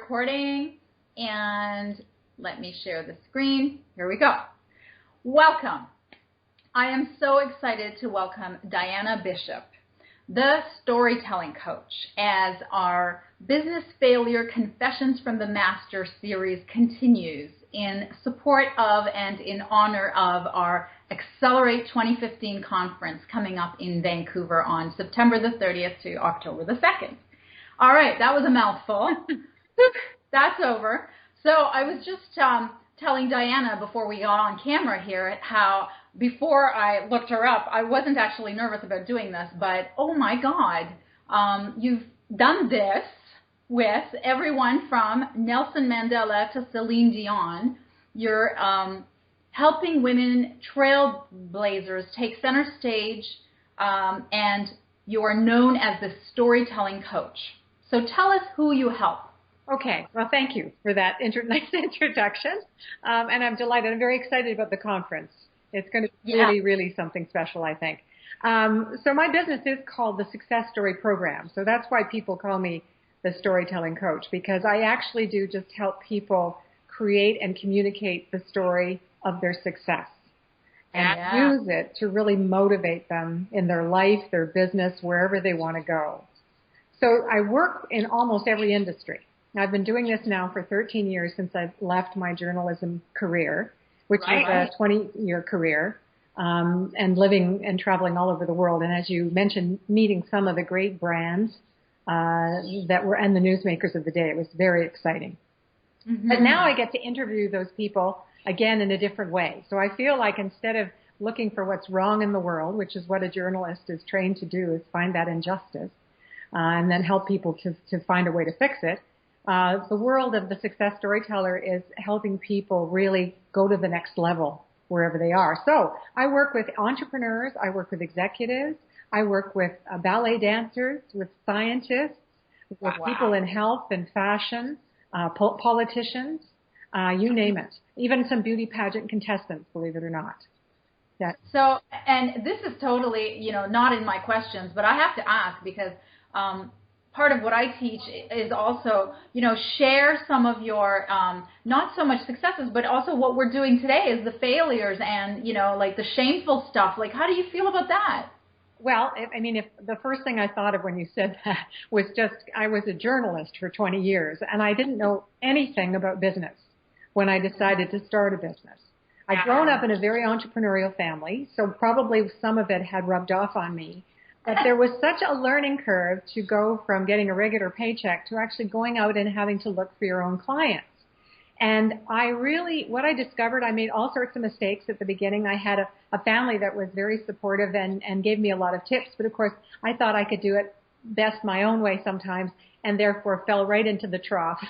recording, and let me share the screen. Here we go. Welcome. I am so excited to welcome Diana Bishop, the storytelling coach, as our Business Failure Confessions from the Master series continues in support of and in honor of our EXCELerate 2015 conference coming up in Vancouver on September the 30th to October the 2nd. All right, that was a mouthful. That's over. So I was just telling Diana before we got on camera here how before I looked her up, I wasn't actually nervous about doing this, but oh my God, you've done this with everyone from Nelson Mandela to Celine Dion. You're helping women trailblazers take center stage, and you are known as the storytelling coach. So tell us who you help. Okay. Well, thank you for that nice introduction. And I'm delighted. I'm very excited about the conference. It's going to be really something special, I think. So my business is called the Success Story Program. So that's why people call me the storytelling coach, because I actually do just help people create and communicate the story of their success and use it to really motivate them in their life, their business, wherever they want to go. So I work in almost every industry. I've been doing this now for 13 years since I left my journalism career, which was a 20-year career, and living and traveling all over the world. And as you mentioned, meeting some of the great brands that were and the newsmakers of the day. It was very exciting. Mm-hmm. But now I get to interview those people again in a different way. So I feel like instead of looking for what's wrong in the world, which is what a journalist is trained to do, is find that injustice, and then help people to find a way to fix it. The world of the success storyteller is helping people really go to the next level wherever they are. So I work with entrepreneurs, I work with executives, I work with ballet dancers, with scientists, with people in health and fashion, politicians, you name it. Even some beauty pageant contestants, believe it or not. Yeah. So, and this is totally, not in my questions, but I have to ask because part of what I teach is also, share some of your, not so much successes, but also what we're doing today is the failures and, like the shameful stuff. Like, how do you feel about that? Well, if the first thing I thought of when you said that was just, I was a journalist for 20 years and I didn't know anything about business when I decided to start a business. I'd grown up in a very entrepreneurial family, so probably some of it had rubbed off on me. But there was such a learning curve to go from getting a regular paycheck to actually going out and having to look for your own clients. And what I discovered, I made all sorts of mistakes at the beginning. I had a family that was very supportive and gave me a lot of tips. But of course, I thought I could do it best my own way sometimes and therefore fell right into the trough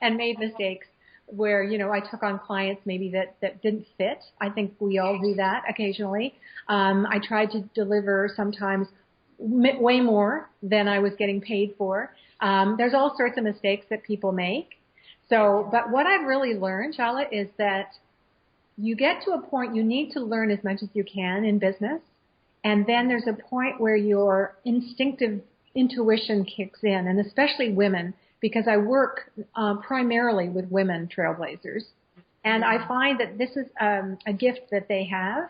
and made mistakes where, I took on clients maybe that didn't fit. I think we all do that occasionally. I tried to deliver sometimes way more than I was getting paid for. There's all sorts of mistakes that people make. So, but what I've really learned, Chala, is that you get to a point you need to learn as much as you can in business. And then there's a point where your instinctive intuition kicks in, and especially women, because I work primarily with women trailblazers. And I find that this is a gift that they have,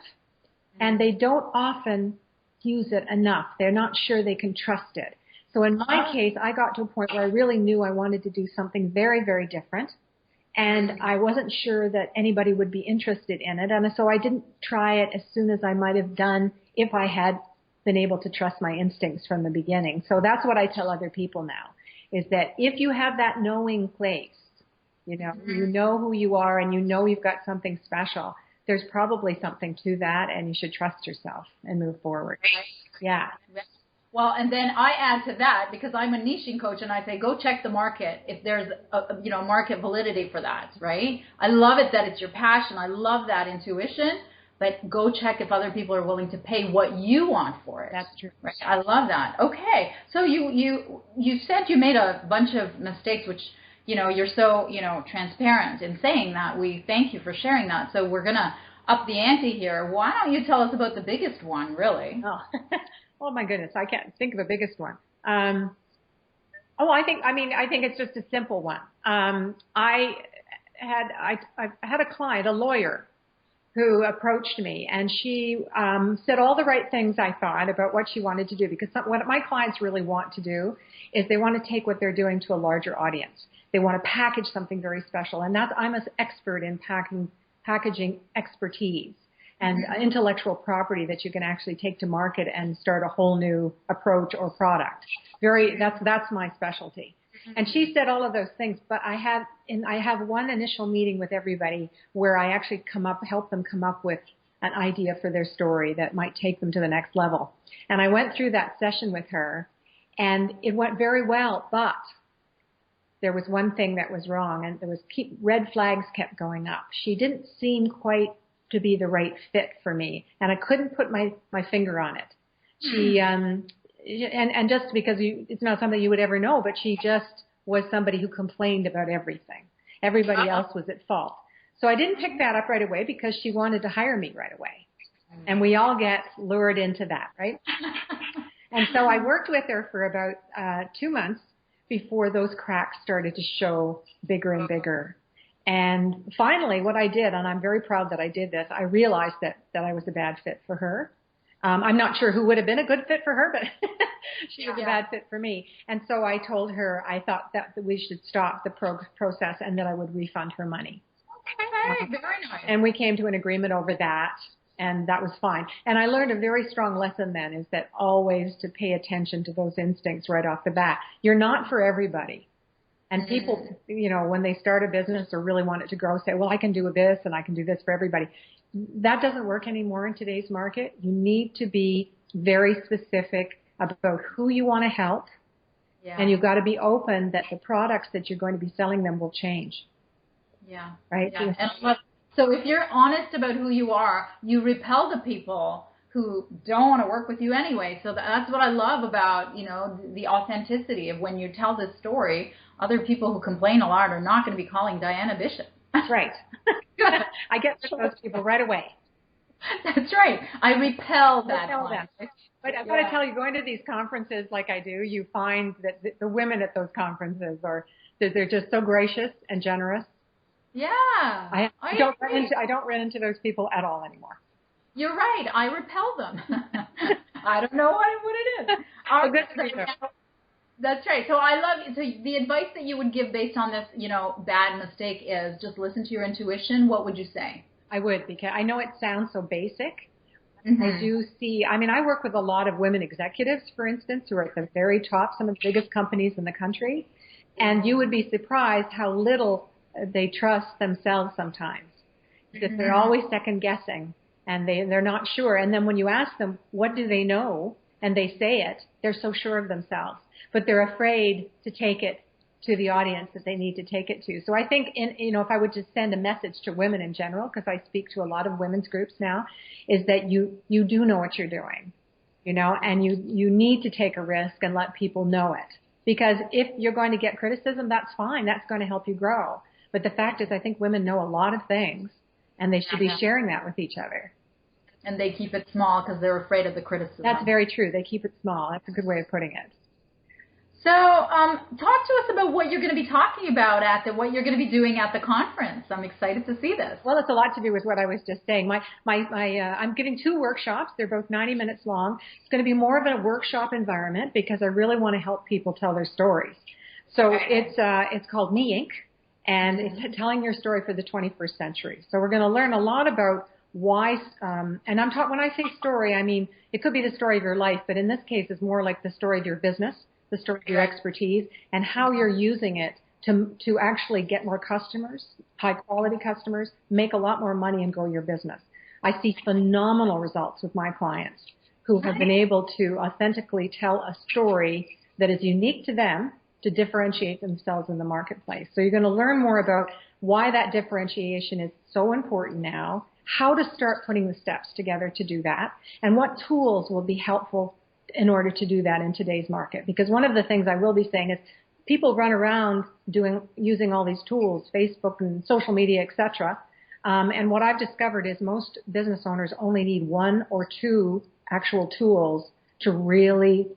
and they don't often use it enough. They're not sure they can trust it. So in my case, I got to a point where I really knew I wanted to do something very, very different. And I wasn't sure that anybody would be interested in it. And so I didn't try it as soon as I might have done if I had been able to trust my instincts from the beginning. So that's what I tell other people now, is that if you have that knowing place, you know who you are and you've got something special, there's probably something to that, and you should trust yourself and move forward. Yeah. Well, and then I add to that, because I'm a niching coach, and I say, go check the market if there's market validity for that, right? I love it that it's your passion. I love that intuition, but go check if other people are willing to pay what you want for it. That's true. Right? I love that. Okay. So you said you made a bunch of mistakes, which, you're so, transparent in saying that. We thank you for sharing that. So we're going to up the ante here. Why don't you tell us about the biggest one, really? Oh my goodness, I can't think of a biggest one. I think it's just a simple one. I had a client, a lawyer, who approached me, and she said all the right things, I thought, about what she wanted to do, because what my clients really want to do is they want to take what they're doing to a larger audience. They want to package something very special, and I'm an expert in packaging expertise and intellectual property that you can actually take to market and start a whole new approach or product. That's my specialty. And she said all of those things, but I have one initial meeting with everybody where I actually help them come up with an idea for their story that might take them to the next level. And I went through that session with her, and it went very well, but there was one thing that was wrong, and there was red flags kept going up. She didn't seem quite to be the right fit for me, and I couldn't put my finger on it. She and just because it's not something you would ever know, but she just was somebody who complained about everything. Everybody else was at fault. So I didn't pick that up right away because she wanted to hire me right away. And we all get lured into that, right? And so I worked with her for about 2 months before those cracks started to show bigger and bigger. And finally what I did, and I'm very proud that I did this, I realized that I was a bad fit for her. I'm not sure who would have been a good fit for her, but she was a bad fit for me. And so I told her I thought that we should stop the process and that I would refund her money. Okay, very nice. And we came to an agreement over that, and that was fine. And I learned a very strong lesson then, is that always to pay attention to those instincts right off the bat. You're not for everybody. And people, when they start a business or really want it to grow, say, well, I can do this and I can do this for everybody. That doesn't work anymore in today's market. You need to be very specific about who you want to help. Yeah. And you've got to be open that the products that you're going to be selling them will change. Yeah. Right? Yeah. And so if you're honest about who you are, you repel the people who don't want to work with you anyway. So that's what I love about, the authenticity of when you tell this story. Other people who complain a lot are not going to be calling Diana Bishop. That's right. I get those people right away. That's right. I repel that. But I've got to tell you, going to these conferences like I do, you find that the women at those conferences they're just so gracious and generous. Yeah. I don't run into those people at all anymore. You're right. I repel them. I don't know what it is. That's right. So I love so the advice that you would give based on this, bad mistake is just listen to your intuition. What would you say? I would, because I know it sounds so basic. I do see, I work with a lot of women executives, for instance, who are at the very top, some of the biggest companies in the country. And you would be surprised how little they trust themselves sometimes. Because they're always second guessing and they're not sure. And then when you ask them, what do they know? And they say it, they're so sure of themselves. But they're afraid to take it to the audience that they need to take it to. So I think, if I would just send a message to women in general, because I speak to a lot of women's groups now, is that you do know what you're doing, and you need to take a risk and let people know it. Because if you're going to get criticism, that's fine. That's going to help you grow. But the fact is, I think women know a lot of things, and they should be sharing that with each other. And they keep it small because they're afraid of the criticism. That's very true. They keep it small. That's a good way of putting it. So talk to us about what you're going to be talking about what you're going to be doing at the conference. I'm excited to see this. Well, it's a lot to do with what I was just saying. I'm giving 2 workshops. They're both 90 minutes long. It's going to be more of a workshop environment because I really want to help people tell their stories. So it's called Me Inc. And it's telling your story for the 21st century. So we're going to learn a lot about why, and when I say story, I mean, it could be the story of your life, but in this case, it's more like the story of your business, the story of your expertise, and how you're using it to actually get more customers, high quality customers, make a lot more money and grow your business. I see phenomenal results with my clients who have been able to authentically tell a story that is unique to them to differentiate themselves in the marketplace. So you're going to learn more about why that differentiation is so important now, how to start putting the steps together to do that, and what tools will be helpful in order to do that in today's market. Because one of the things I will be saying is people run around using all these tools, Facebook and social media, etc. And what I've discovered is most business owners only need 1 or 2 actual tools to really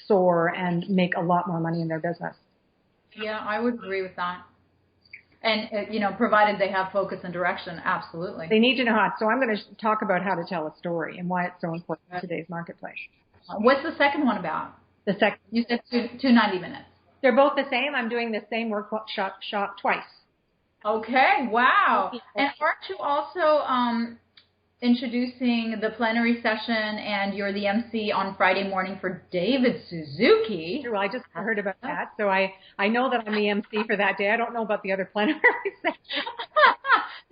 soar and make a lot more money in their business. Yeah, I would agree with that. And, provided they have focus and direction, absolutely. They need to know how. So I'm going to talk about how to tell a story and why it's so important in today's marketplace. What's the second one about? The second. You said two 90 minutes. They're both the same. I'm doing the same workshop twice. Okay, wow. And aren't you also introducing the plenary session, and you're the MC on Friday morning for David Suzuki? Well, I just heard about that, so I know that I'm the MC for that day. I don't know about the other plenary session.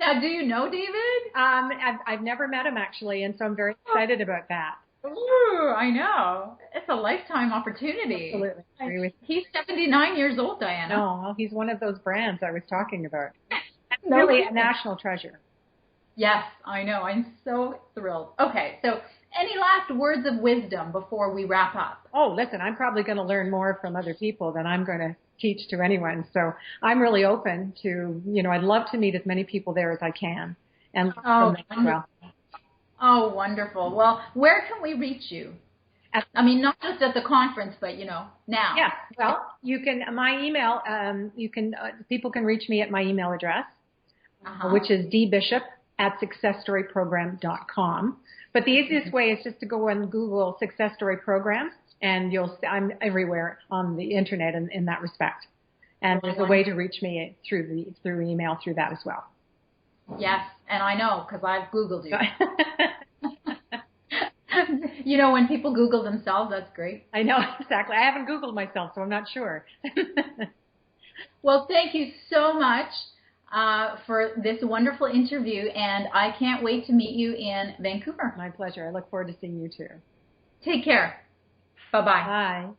Now, do you know David? I've never met him, actually, and so I'm very excited about that. Ooh, I know. It's a lifetime opportunity. Absolutely. I agree with you. He's 79 years old, Diana. No, well, he's one of those brands I was talking about. No, Really a national treasure. Yes, I know. I'm so thrilled. Okay, so any last words of wisdom before we wrap up? Oh, listen, I'm probably going to learn more from other people than I'm going to teach to anyone. So I'm really open to, I'd love to meet as many people there as I can. And oh, wonderful. Well, where can we reach you? Not just at the conference, but, now. Yeah, well, you can, my email, people can reach me at my email address, which is dbishop@successstoryprogram.com. But the easiest way is just to go and Google Success Story Program, and I'm everywhere on the internet in that respect. And there's a way to reach me through email through that as well. Yes, and I know because I've Googled you. When people Google themselves, that's great. I know, exactly. I haven't Googled myself, so I'm not sure. Well, thank you so much for this wonderful interview, and I can't wait to meet you in Vancouver. My pleasure. I look forward to seeing you too. Take care. Bye-bye. Bye.